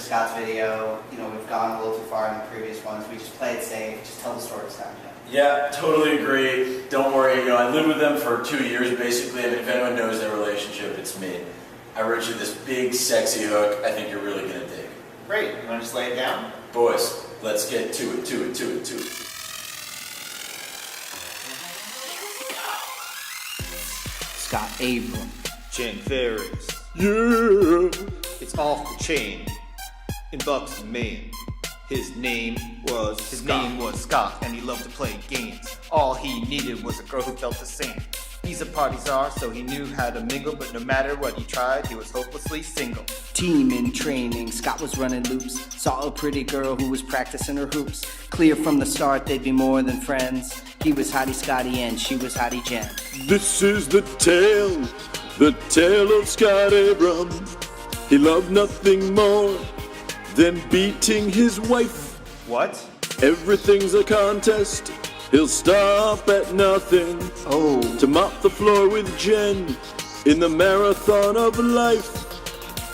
Scott's video. You know, we've gone a little too far in the previous ones. We just play it safe. Just tell the story this time. Yeah, totally agree. Don't worry, you know, I lived with them for 2 years basically. I mean, if anyone knows their relationship, it's me. I wrote you this big, sexy hook I think you're really gonna dig. Great. You want to just lay it down? Boys, let's get to it. Scott Abram. Jen Ferris. Yeah! It's off the chain. In Buxton, Maine. His name was Scott, and he loved to play games. All he needed was a girl who felt the same. He's a party czar, so he knew how to mingle, but no matter what he tried, he was hopelessly single. Team in training, Scott was running loops. Saw a pretty girl who was practicing her hoops. Clear from the start, they'd be more than friends. He was Hottie Scotty and she was Hottie Jen. This is the tale of Scott Abram. He loved nothing more than beating his wife. What? Everything's a contest. He'll stop at nothing to mop the floor with Jen in the marathon of life.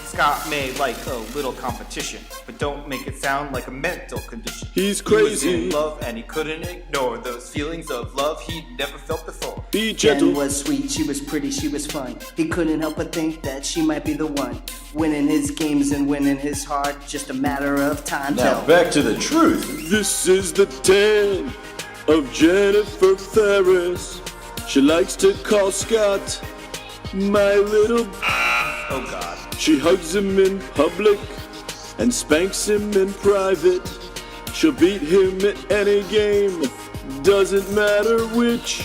Scott may like a little competition, but don't make it sound like a mental condition. He's He was crazy. in love and he couldn't ignore those feelings of love he'd never felt before. Be Jen gentle. was sweet, she was pretty, she was fun. He couldn't help but think that she might be the one. Winning his games and winning his heart, just a matter of time. Now back to the truth. This is the tale of Jennifer Ferris. She likes to call Scott my little. Oh God. She hugs him in public and spanks him in private. She'll beat him at any game, doesn't matter which.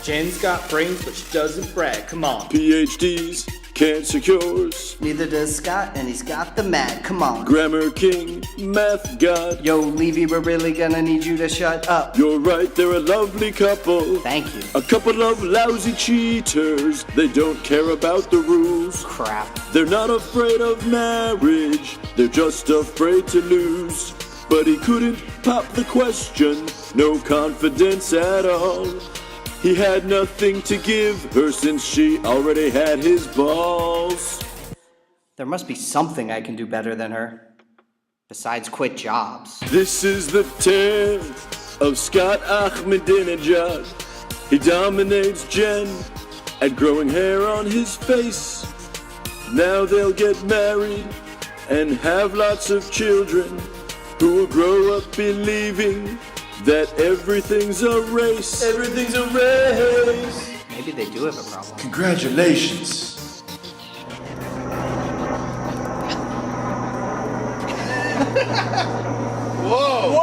Jen's got brains, but she doesn't brag. Come on. PhDs, cancer cures, Neither does Scott, and he's got the mad. Come on. grammar king, math god. Yo, Levy, we're really gonna need you to shut up. You're right, they're a lovely couple. Thank you. A couple of lousy cheaters. They don't care about the rules. Crap. They're not afraid of marriage, they're just afraid to lose. But he couldn't pop the question, no confidence at all. He had nothing to give her since she already had his balls. There must be something I can do better than her. Besides quit jobs. This is the tale of Scott Ahmadinejad. He dominates Jen at growing hair on his face. Now they'll get married and have lots of children who will grow up believing that everything's a race. Everything's a race. Maybe they do have a problem. Congratulations. Whoa!